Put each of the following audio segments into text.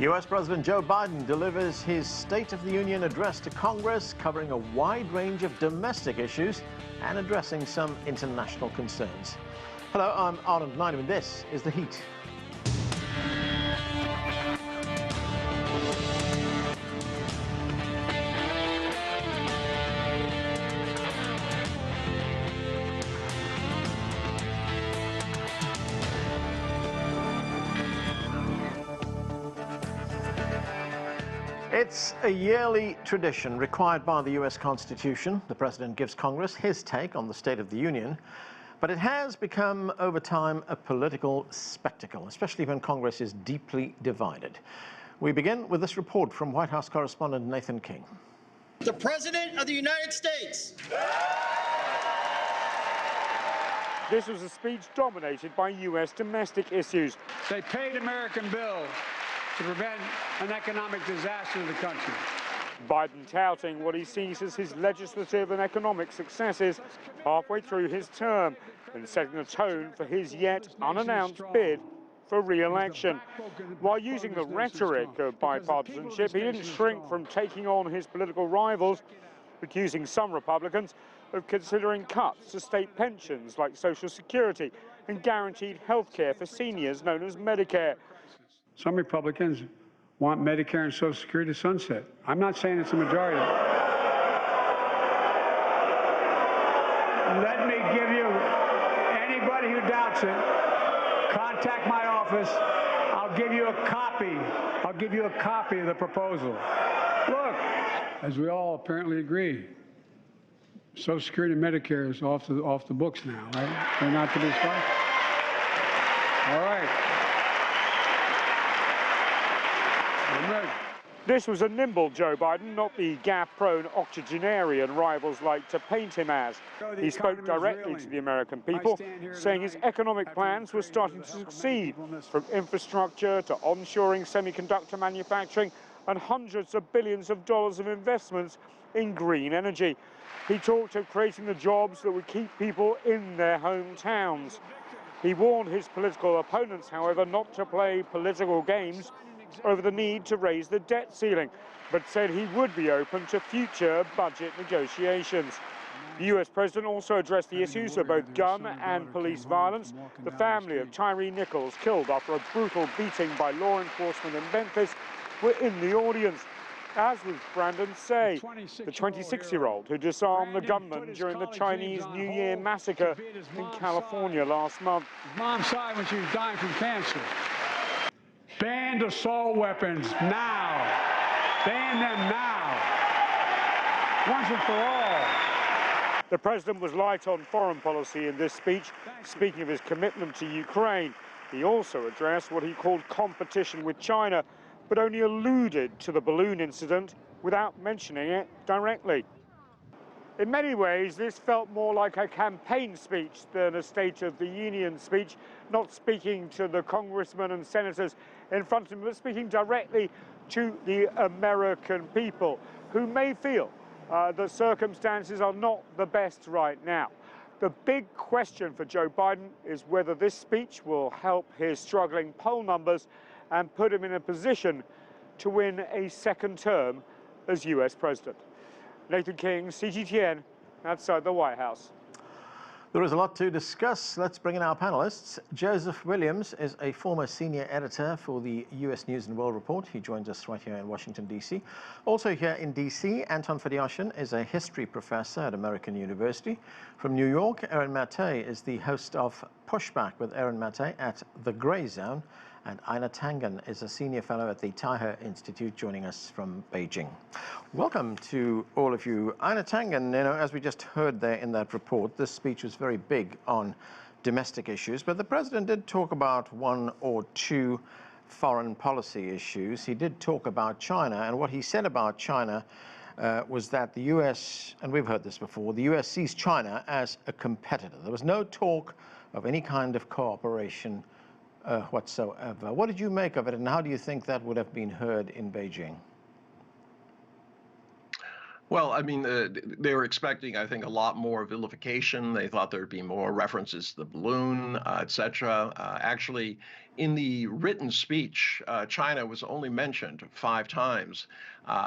US President Joe Biden delivers his State of the Union address to Congress, covering a wide range of domestic issues and addressing some international concerns. Hello, I'm Anton Fedyashin, and this is The Heat. It's a yearly tradition required by the US Constitution. The President gives Congress his take on the State of the Union, but it has become, over time, a political spectacle, especially when Congress is deeply divided. We begin with this report from White House correspondent Nathan King. The President of the United States. This was a speech dominated by US domestic issues. They paid American bills to prevent an economic disaster in the country. Biden touting what he sees as his legislative and economic successes halfway through his term and setting the tone for his yet unannounced bid for re-election. While using the rhetoric of bipartisanship, he didn't shrink from taking on his political rivals, accusing some Republicans of considering cuts to state pensions like Social Security and guaranteed health care for seniors known as Medicare. Some Republicans want Medicare and Social Security to sunset. I'm not saying it's a majority. Let me give you, anybody who doubts it, contact my office. I'll give you a copy. I'll give you a copy of the proposal. Look, as we all apparently agree, Social Security and Medicare is off the books now, right? They're not to be discussed. All right. This was a nimble Joe Biden, not the gap-prone octogenarian rivals like to paint him as. He spoke directly to the American people, saying his economic plans were starting to succeed, from infrastructure to onshoring semiconductor manufacturing and hundreds of billions of dollars of investments in green energy. He talked of creating the jobs that would keep people in their hometowns. He warned his political opponents, however, not to play political games over the need to raise the debt ceiling, but said he would be open to future budget negotiations. The US President also addressed the issues of both gun and police violence. The family of Taihe Nichols, killed after a brutal beating by law enforcement in Memphis, were in the audience, as was Brandon Say, the 26-year-old who disarmed the gunman during the Chinese New Year massacre in California last month. Mom died when she was dying from cancer. Ban assault weapons now. Ban them now. Once and for all. The president was light on foreign policy in this speech, speaking of his commitment to Ukraine. He also addressed what he called competition with China, but only alluded to the balloon incident without mentioning it directly. In many ways, this felt more like a campaign speech than a State of the Union speech, not speaking to the congressmen and senators in front of him, but speaking directly to the American people, who may feel the circumstances are not the best right now. The big question for Joe Biden is whether this speech will help his struggling poll numbers and put him in a position to win a second term as US president. Nathan King, CGTN, outside the White House. There is a lot to discuss. Let's bring in our panelists. Joseph Williams is a former senior editor for the US News and World Report. He joins us right here in Washington, D.C. Also here in D.C., Anton Fedyashin is a history professor at American University. From New York, Aaron Maté is the host of Pushback with Aaron Maté at the Grayzone. And Einar Tangen is a senior fellow at the Taihe Institute, joining us from Beijing. Welcome to all of you. Einar Tangen, as we just heard there in that report, this speech was very big on domestic issues, but the president did talk about one or two foreign policy issues. He did talk about China, and what he said about China was that the US, and we've heard this before, the US sees China as a competitor. There was no talk of any kind of cooperation whatsoever. What did you make of it, and how do you think that would have been heard in Beijing? Well, I mean, they were expecting, I think, a lot more vilification. They thought there'd be more references to the balloon, et cetera. Actually, in the written speech, China was only mentioned 5 times.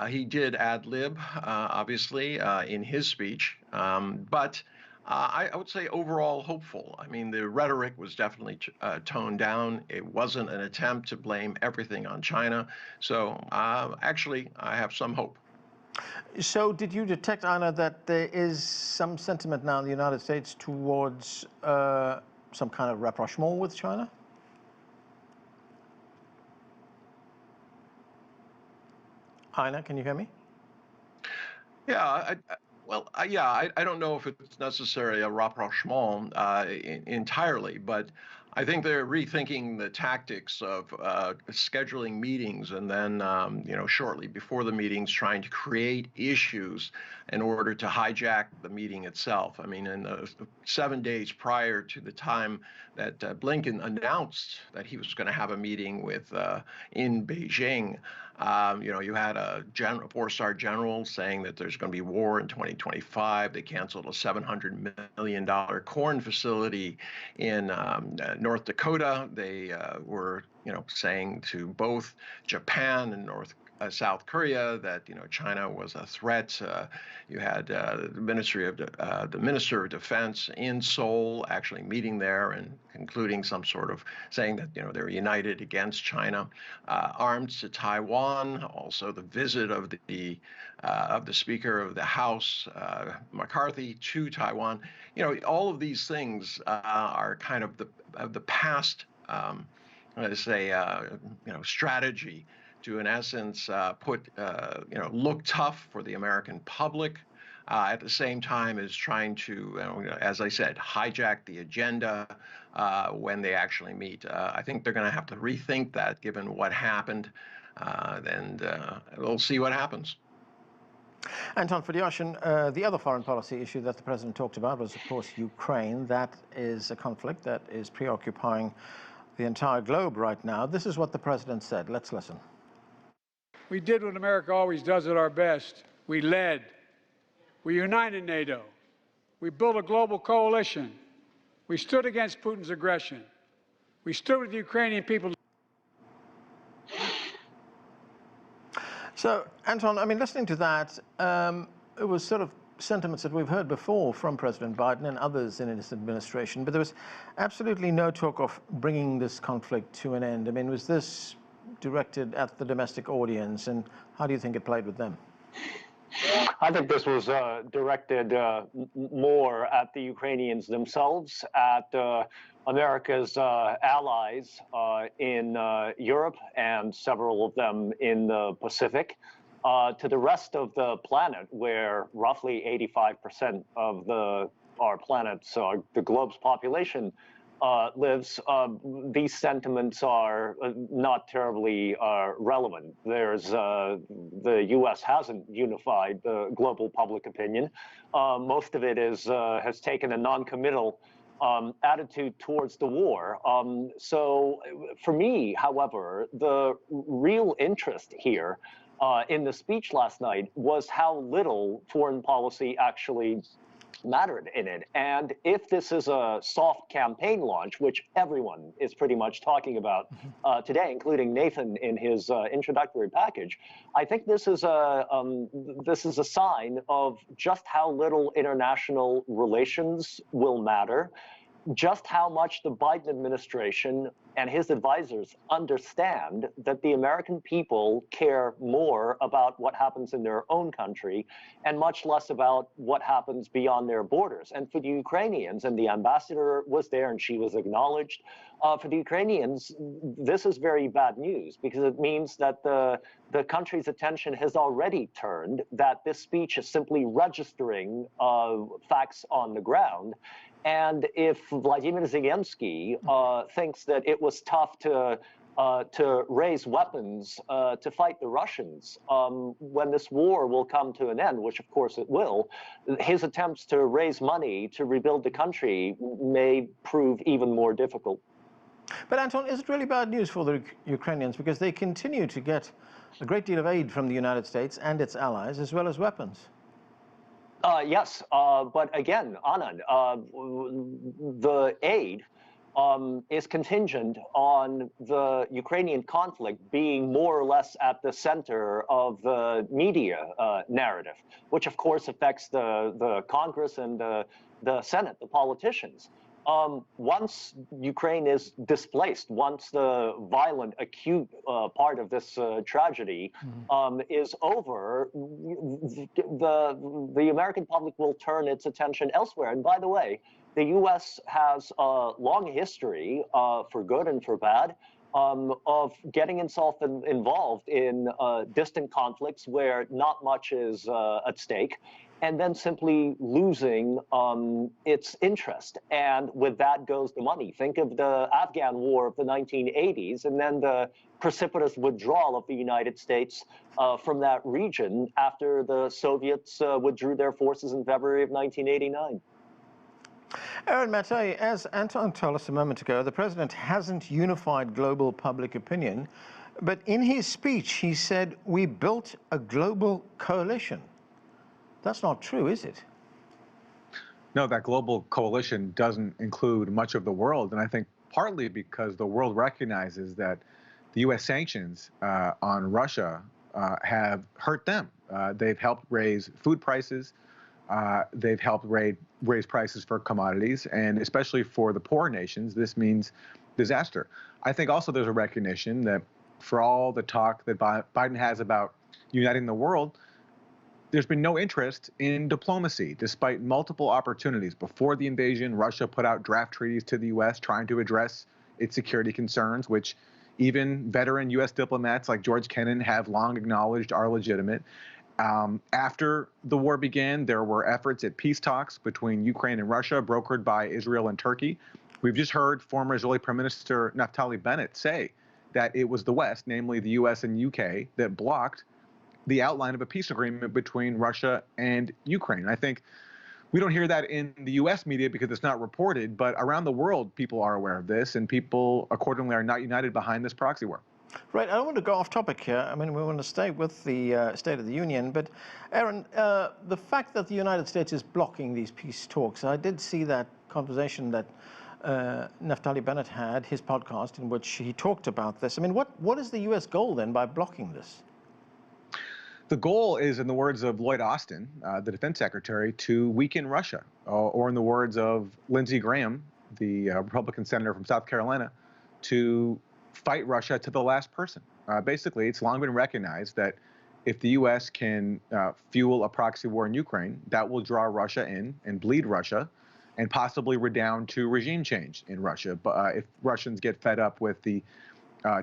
He did ad lib, obviously, in his speech, but I would say overall hopeful. I mean, the rhetoric was definitely toned down. It wasn't an attempt to blame everything on China. So actually, I have some hope. So did you detect, Einar, that there is some sentiment now in the United States towards some kind of rapprochement with China? Einar, can you hear me? Yeah, I don't know if it's necessarily a rapprochement entirely, but I think they're rethinking the tactics of scheduling meetings and then, shortly before the meetings, trying to create issues in order to hijack the meeting itself. I mean, in the 7 days prior to the time that Blinken announced that he was going to have a meeting with in Beijing, you had a 4-star general saying that there's going to be war in 2025. They canceled a $700 million corn facility in North Dakota. They were, saying to both Japan and South Korea that China was a threat. You had the Minister of Defense in Seoul actually meeting there and concluding some sort of saying that they're united against China. Arms to Taiwan, also the visit of the Speaker of the House, McCarthy, to Taiwan. All of these things are kind of the past, strategy to, in essence, look tough for the American public, at the same time as trying to, as I said, hijack the agenda when they actually meet. I think they're going to have to rethink that given what happened, and we'll see what happens. Anton Fedyashin, the other foreign policy issue that the President talked about was, of course, Ukraine. That is a conflict that is preoccupying the entire globe right now. This is what the President said. Let's listen. We did what America always does at our best. We led. We united NATO. We built a global coalition. We stood against Putin's aggression. We stood with the Ukrainian people. So, Anton, I mean, listening to that, it was sort of sentiments that we've heard before from President Biden and others in his administration, but there was absolutely no talk of bringing this conflict to an end. I mean, was this directed at the domestic audience, and how do you think it played with them? I think this was directed more at the Ukrainians themselves, at America's allies in Europe and several of them in the Pacific, to the rest of the planet, where roughly 85% of our planet's, the globe's population lives. These sentiments are not terribly relevant. The U.S. hasn't unified the global public opinion. Most of it has taken a non-committal attitude towards the war. So for me, however, the real interest here in the speech last night was how little foreign policy actually mattered in it. And if this is a soft campaign launch, which everyone is pretty much talking about today, including Nathan in his introductory package, I think this is a sign of just how little international relations will matter, just how much the Biden administration and his advisors understand that the American people care more about what happens in their own country and much less about what happens beyond their borders. And for the Ukrainians, and the ambassador was there and she was acknowledged, for the Ukrainians, this is very bad news, because it means that the country's attention has already turned, that this speech is simply registering facts on the ground. And if Vladimir Zelensky thinks that it was tough to raise weapons to fight the Russians, when this war will come to an end, which of course it will, his attempts to raise money to rebuild the country may prove even more difficult. But Anton, is it really bad news for the Ukrainians, because they continue to get a great deal of aid from the United States and its allies, as well as weapons? Yes, but again, Anand, the aid is contingent on the Ukrainian conflict being more or less at the center of the media narrative, which of course affects the Congress and the Senate, the politicians. Once Ukraine is displaced, once the violent, acute part of this tragedy is over, the American public will turn its attention elsewhere. And by the way, the U.S. has a long history, for good and for bad, of getting itself involved in distant conflicts where not much is at stake, and then simply losing its interest. And with that goes the money. Think of the Afghan War of the 1980s, and then the precipitous withdrawal of the United States from that region after the Soviets withdrew their forces in February of 1989. Aaron Mattei, as Anton told us a moment ago, the president hasn't unified global public opinion, but in his speech he said, we built a global coalition. That's not true, is it? No, that global coalition doesn't include much of the world, and I think partly because the world recognizes that the U.S. sanctions on Russia have hurt them. They've helped raise food prices. They've helped raise prices for commodities, and especially for the poor nations, this means disaster. I think also there's a recognition that for all the talk that Biden has about uniting the world, there's been no interest in diplomacy, despite multiple opportunities. Before the invasion, Russia put out draft treaties to the U.S. trying to address its security concerns, which even veteran U.S. diplomats like George Kennan have long acknowledged are legitimate. After the war began, there were efforts at peace talks between Ukraine and Russia, brokered by Israel and Turkey. We've just heard former Israeli Prime Minister Naftali Bennett say that it was the West, namely the U.S. and UK, that blocked the outline of a peace agreement between Russia and Ukraine. I think we don't hear that in the U.S. media because it's not reported, but around the world, people are aware of this, and people accordingly are not united behind this proxy war. Right, I don't want to go off topic here. I mean, we want to stay with the State of the Union, but Aaron, the fact that the United States is blocking these peace talks, I did see that conversation that Naftali Bennett had, his podcast, in which he talked about this. I mean, what is the U.S. goal then by blocking this? The goal is, in the words of Lloyd Austin, the defense secretary, to weaken Russia, or in the words of Lindsey Graham, the Republican senator from South Carolina, to fight Russia to the last person. Basically, it's long been recognized that if the U.S. can fuel a proxy war in Ukraine, that will draw Russia in and bleed Russia and possibly redound to regime change in Russia. But if Russians get fed up with the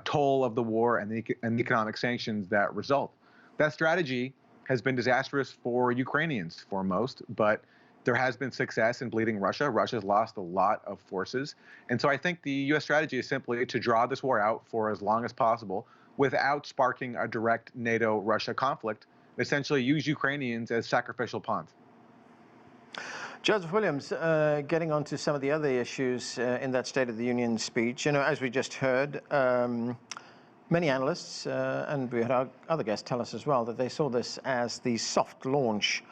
toll of the war and the economic sanctions that result. That strategy has been disastrous for Ukrainians foremost, but there has been success in bleeding Russia. Russia's lost a lot of forces. And so I think the U.S. strategy is simply to draw this war out for as long as possible without sparking a direct NATO-Russia conflict, essentially use Ukrainians as sacrificial pawns. Joseph Williams, getting on to some of the other issues in that State of the Union speech, as we just heard, many analysts, and we had our other guests tell us as well, that they saw this as the soft launch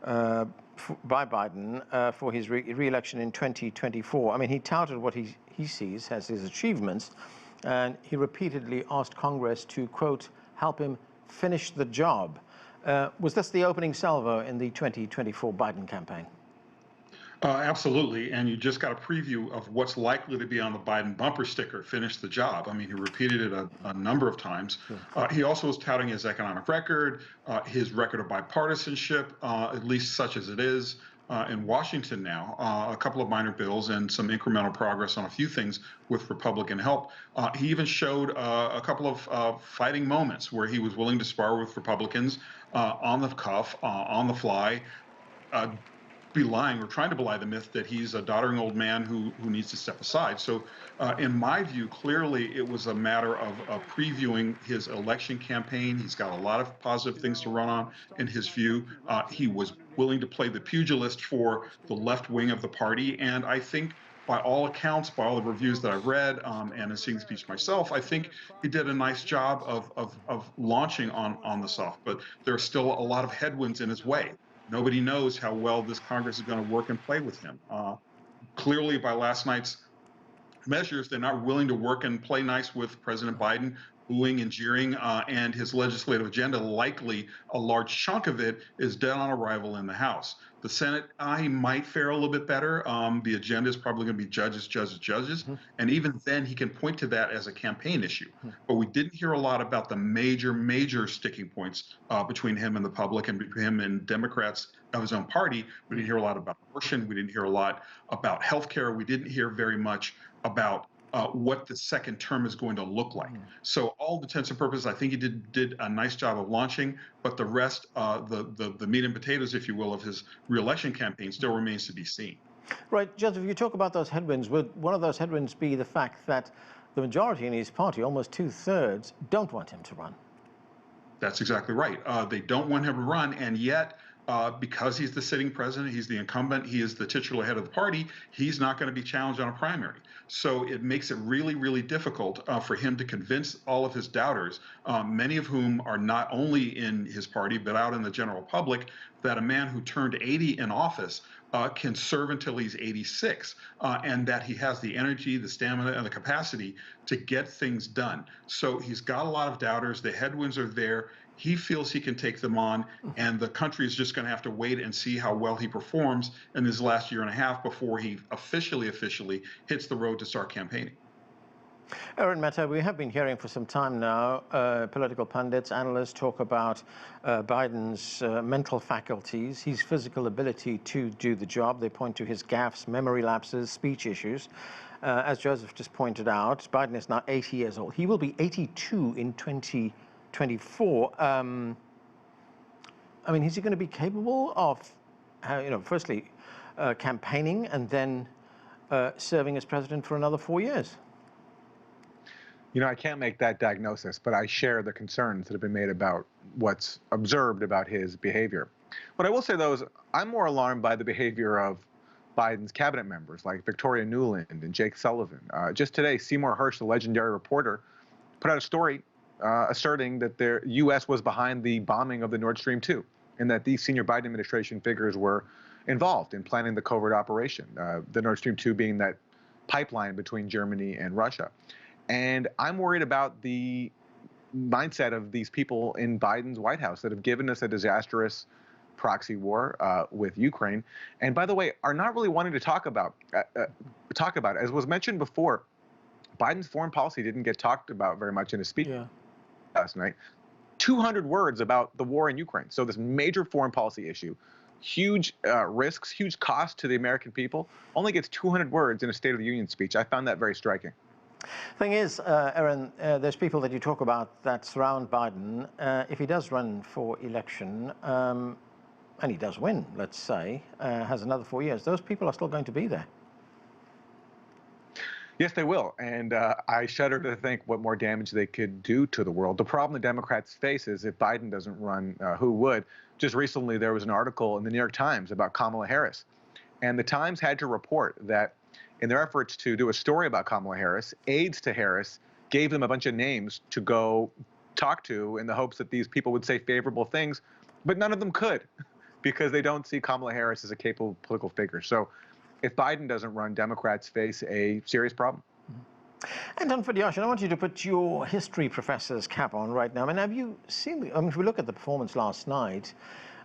by Biden for his re-election in 2024. I mean, he touted what he sees as his achievements, and he repeatedly asked Congress to, quote, help him finish the job. Was this the opening salvo in the 2024 Biden campaign? Absolutely, and you just got a preview of what's likely to be on the Biden bumper sticker, finish the job. I mean, he repeated it a number of times. He also was touting his economic record, his record of bipartisanship, at least such as it is in Washington now, a couple of minor bills and some incremental progress on a few things with Republican help. He even showed a couple of fighting moments where he was willing to spar with Republicans on the cuff, on the fly, belying or trying to belie the myth that he's a doddering old man who needs to step aside. So in my view, clearly it was a matter of previewing his election campaign. He's got a lot of positive things to run on in his view. He was willing to play the pugilist for the left wing of the party. And I think by all accounts, by all the reviews that I've read and in seeing the speech myself, I think he did a nice job of launching on the soft. But there are still a lot of headwinds in his way. Nobody knows how well this Congress is going to work and play with him. Clearly, by last night's measures, they're not willing to work and play nice with President Biden, booing and jeering, and his legislative agenda. Likely, a large chunk of it is dead on arrival in the House. The Senate, he might fare a little bit better. The agenda is probably going to be judges, judges, judges. And even then, he can point to that as a campaign issue. But we didn't hear a lot about the major sticking points between him and the public and between him and Democrats of his own party. We didn't hear a lot about abortion. We didn't hear a lot about health care. We didn't hear very much about what the second term is going to look like. So all intents and purposes, I think he did a nice job of launching, but the rest, the meat and potatoes, if you will, of his re-election campaign still remains to be seen. Right, Joseph, you talk about those headwinds. Would one of those headwinds be the fact that the majority in his party, almost 2/3, don't want him to run? That's exactly right. They don't want him to run, and yet, because he's the sitting president, he's the incumbent, he is the titular head of the party, he's not going to be challenged on a primary. So it makes it really difficult for him to convince all of his doubters, many of whom are not only in his party, but out in the general public, that a man who turned 80 in office can serve until he's 86, and that he has the energy, the stamina, and the capacity to get things done. So he's got a lot of doubters. The headwinds are there. He feels he can take them on, and the country is just going to have to wait and see how well he performs in his last year and a half before he officially hits the road to start campaigning. Aaron Mehta, we have been hearing for some time now, political pundits, analysts talk about Biden's mental faculties, his physical ability to do the job. They point to his gaffes, memory lapses, speech issues. As Joseph just pointed out, Biden is now 80 years old. He will be 82 in 2024. I mean, is he going to be capable of, firstly, campaigning and then serving as president for another 4 years? I can't make that diagnosis, but I share the concerns that have been made about what's observed about his behavior. What I will say, though, is I'm more alarmed by the behavior of Biden's cabinet members like Victoria Nuland and Jake Sullivan. Just today, Seymour Hersh, the legendary reporter, put out a story asserting that the U.S. was behind the bombing of the Nord Stream 2 and that these senior Biden administration figures were involved in planning the covert operation, the Nord Stream 2 being that pipeline between Germany and Russia. And I'm worried about the mindset of these people in Biden's White House that have given us a disastrous proxy war with Ukraine, and by the way, are not really wanting to talk about it. As was mentioned before, Biden's foreign policy didn't get talked about very much in his speech last night. 200 words about the war in Ukraine. So this major foreign policy issue, huge risks, huge cost to the American people, only gets 200 words in a State of the Union speech. I found that very striking. Thing is, Aaron, there's people that you talk about that surround Biden. If he does run for election, and he does win, let's say, has another 4 years, those people are still going to be there. Yes, they will. And I shudder to think what more damage they could do to the world. The problem the Democrats face is if Biden doesn't run, who would? Just recently, there was an article in the New York Times about Kamala Harris. And the Times had to report that in their efforts to do a story about Kamala Harris, aides to Harris gave them a bunch of names to go talk to in the hopes that these people would say favorable things, but none of them could because they don't see Kamala Harris as a capable political figure. So if Biden doesn't run, Democrats face a serious problem. Anton Fedyashin, I want you to put your history professor's cap on right now. I mean, have you seen, if we look at the performance last night,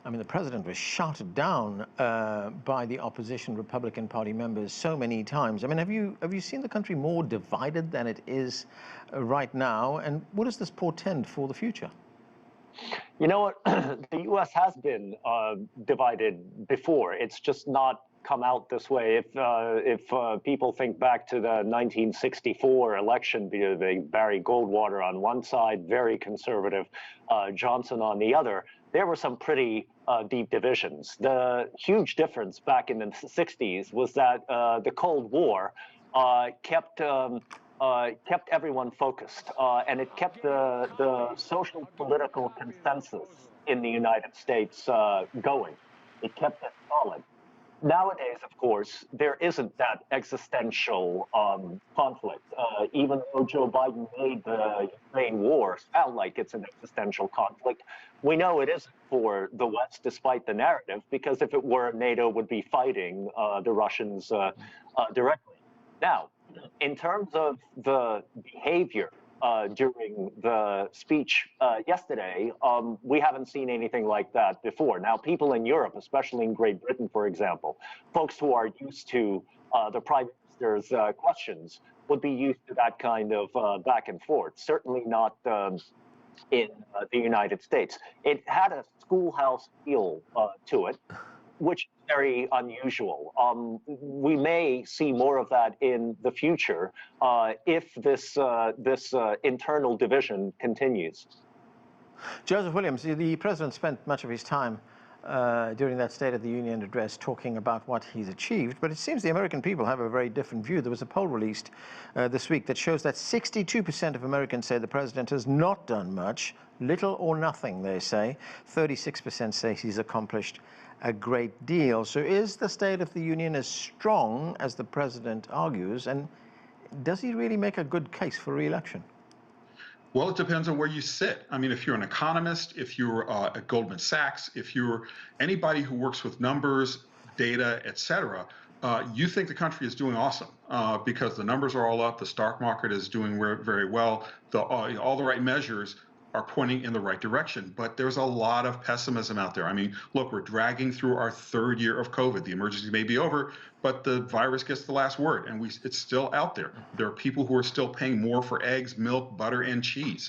I mean, the president was shouted down by the opposition Republican Party members so many times. I mean, have you seen the country more divided than it is right now? And what does this portend for the future? You know what? The U.S. has been divided before. It's just not come out this way. If people think back to the 1964 election, Barry Goldwater on one side, very conservative, Johnson on the other, there were some pretty deep divisions. The huge difference back in the 60s was that the Cold War kept everyone focused, and it kept the social political consensus in the United States going. It kept it solid. Nowadays, of course, there isn't that existential conflict. Even though Joe Biden made the Ukraine war sound like it's an existential conflict, we know it isn't for the West, despite the narrative, because if it were, NATO would be fighting the Russians directly. Now, in terms of the behavior during the speech yesterday, we haven't seen anything like that before. Now, people in Europe, especially in Great Britain, for example, folks who are used to the Prime Minister's questions would be used to that kind of back and forth, certainly not in the United States. It had a schoolhouse feel to it, which is very unusual. We may see more of that in the future if this internal division continues. Joseph Williams, the president spent much of his time during that State of the Union address talking about what he's achieved, but it seems the American people have a very different view. There was a poll released this week that shows that 62% of Americans say the president has not done much, little or nothing, they say. 36% say he's accomplished a great deal. So is the State of the Union as strong as the president argues, and does he really make a good case for re-election? Well, it depends on where you sit. I mean, if you're an economist, if you're at Goldman Sachs, if you're anybody who works with numbers, data, et cetera, you think the country is doing awesome because the numbers are all up, the stock market is doing very well, all the right measures are pointing in the right direction. But there's a lot of pessimism out there. I mean, look, we're dragging through our third year of COVID. The emergency may be over, but the virus gets the last word, and it's still out there. There are people who are still paying more for eggs, milk, butter, and cheese.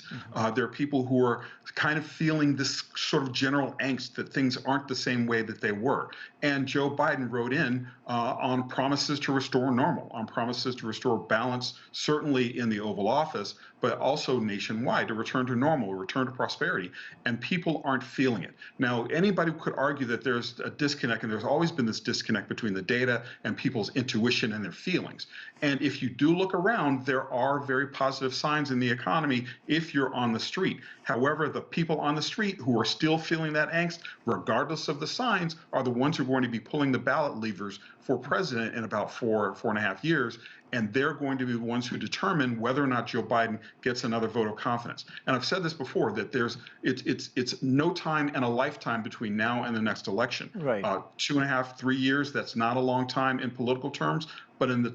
There are people who are kind of feeling this sort of general angst that things aren't the same way that they were. And Joe Biden wrote in on promises to restore normal, on promises to restore balance, certainly in the Oval Office, but also nationwide, to return to normal, a return to prosperity. And people aren't feeling it. Now, anybody could argue that there's a disconnect, and there's always been this disconnect between the data and people's intuition and their feelings. And if you do look around, there are very positive signs in the economy if you're on the street. However, the people on the street who are still feeling that angst, regardless of the signs, are the ones who are going to be pulling the ballot levers for president in about 4.5 years. And they're going to be the ones who determine whether or not Joe Biden gets another vote of confidence. And I've said this before, that it's no time and a lifetime between now and the next election. Right. 2.5, 3 years, that's not a long time in political terms, but in the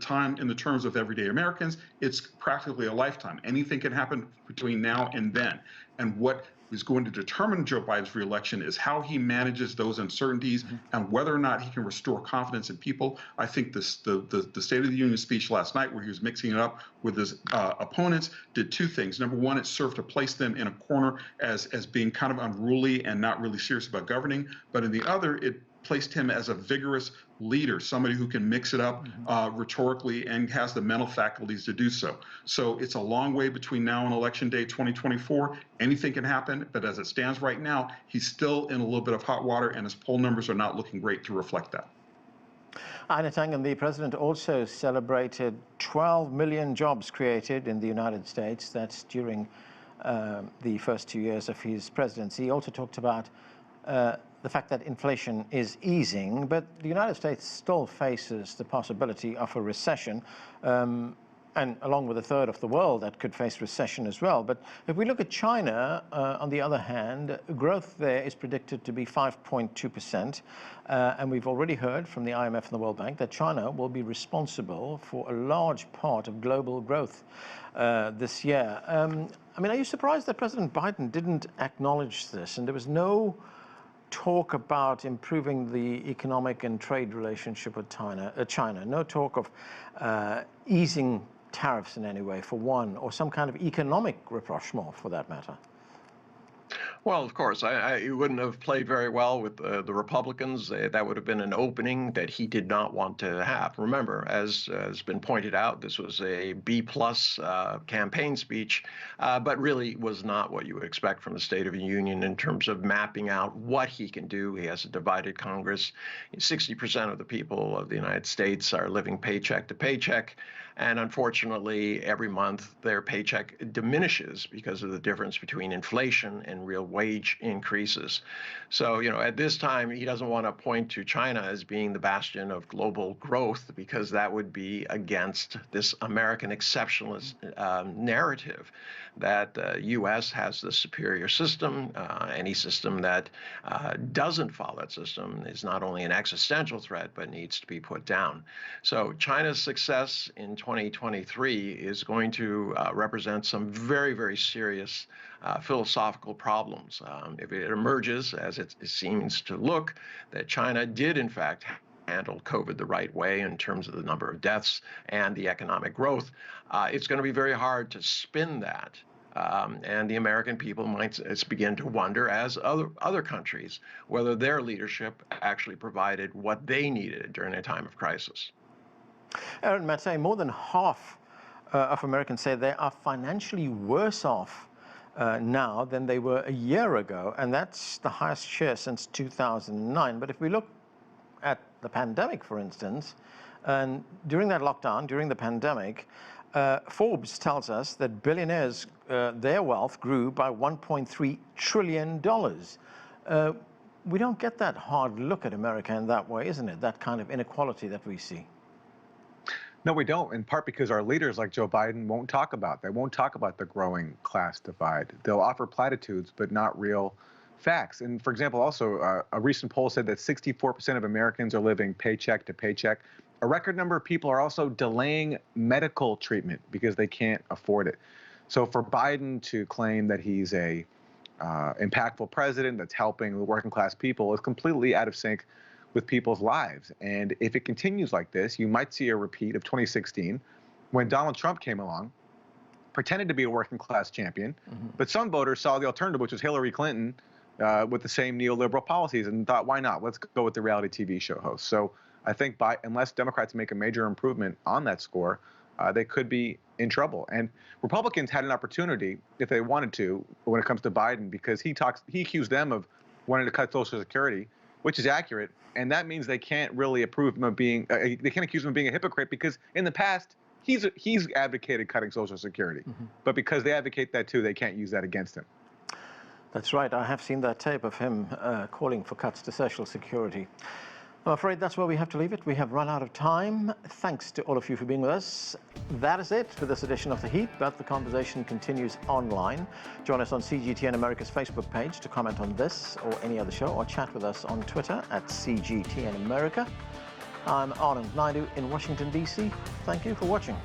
terms of everyday Americans, it's practically a lifetime. Anything can happen between now and then. And what is going to determine Joe Biden's reelection is how he manages those uncertainties and whether or not he can restore confidence in people. I think the State of the Union speech last night, where he was mixing it up with his opponents, did two things. Number one, it served to place them in a corner as being kind of unruly and not really serious about governing. But in the other, it placed him as a vigorous leader, somebody who can mix it up rhetorically and has the mental faculties to do so. So it's a long way between now and Election Day 2024. Anything can happen, but as it stands right now, he's still in a little bit of hot water, and his poll numbers are not looking great to reflect that. Einar, the president also celebrated 12 million jobs created in the United States. That's during the first 2 years of his presidency. He also talked about the fact that inflation is easing, but the United States still faces the possibility of a recession, and along with a third of the world that could face recession as well. But if we look at China, on the other hand, growth there is predicted to be 5.2%, and we've already heard from the IMF and the World Bank that China will be responsible for a large part of global growth this year. I mean, are you surprised that President Biden didn't acknowledge this, and there was no talk about improving the economic and trade relationship with China? No talk of easing tariffs in any way, for one, or some kind of economic rapprochement, for that matter? Well, of course, it wouldn't have played very well with the Republicans. That would have been an opening that he did not want to have. Remember, as has been pointed out, this was a B-plus campaign speech, but really was not what you would expect from the State of the Union in terms of mapping out what he can do. He has a divided Congress. 60% of the people of the United States are living paycheck to paycheck. And unfortunately, every month their paycheck diminishes because of the difference between inflation and real wage increases. So, at this time, he doesn't want to point to China as being the bastion of global growth, because that would be against this American exceptionalist narrative that the U.S. has the superior system. Any system that doesn't follow that system is not only an existential threat, but needs to be put down. So China's success in 2023 is going to represent some very, very serious philosophical problems. If it emerges, as it seems to look, that China did in fact handle COVID the right way in terms of the number of deaths and the economic growth, it's going to be very hard to spin that. And the American people might begin to wonder, as other countries, whether their leadership actually provided what they needed during a time of crisis. Aaron, Mattei, more than half of Americans say they are financially worse off now than they were a year ago, and that's the highest share since 2009. But if we look at the pandemic, for instance, and during that lockdown, during the pandemic, Forbes tells us that billionaires, their wealth grew by $1.3 trillion. We don't get that hard look at America in that way, isn't it? That kind of inequality that we see. No, we don't, in part because our leaders like Joe Biden won't talk about that. They won't talk about the growing class divide. They'll offer platitudes, but not real facts. And for example, also, a recent poll said that 64% of Americans are living paycheck to paycheck. A record number of people are also delaying medical treatment because they can't afford it. So for Biden to claim that he's a impactful president that's helping the working class people is completely out of sync with people's lives. And if it continues like this, you might see a repeat of 2016, when Donald Trump came along, pretended to be a working class champion, but some voters saw the alternative, which was Hillary Clinton, with the same neoliberal policies, and thought, why not? Let's go with the reality TV show host. So I think unless Democrats make a major improvement on that score, they could be in trouble. And Republicans had an opportunity, if they wanted to, when it comes to Biden, because he accused them of wanting to cut Social Security, which is accurate, and that means they can't really approve him of being, they can't accuse him of being a hypocrite, because in the past, he's advocated cutting Social Security. But because they advocate that too, they can't use that against him. That's right. I have seen that tape of him calling for cuts to Social Security. I'm afraid that's where we have to leave it. We have run out of time. Thanks to all of you for being with us. That is it for this edition of The Heat, but the conversation continues online. Join us on CGTN America's Facebook page to comment on this or any other show, or chat with us on Twitter at CGTN America. I'm Anand Naidu in Washington, D.C. Thank you for watching.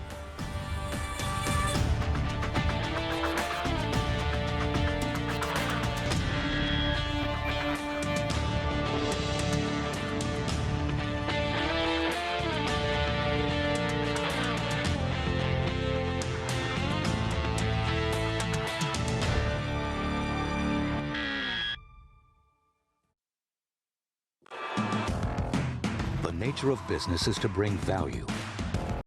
The nature of business is to bring value.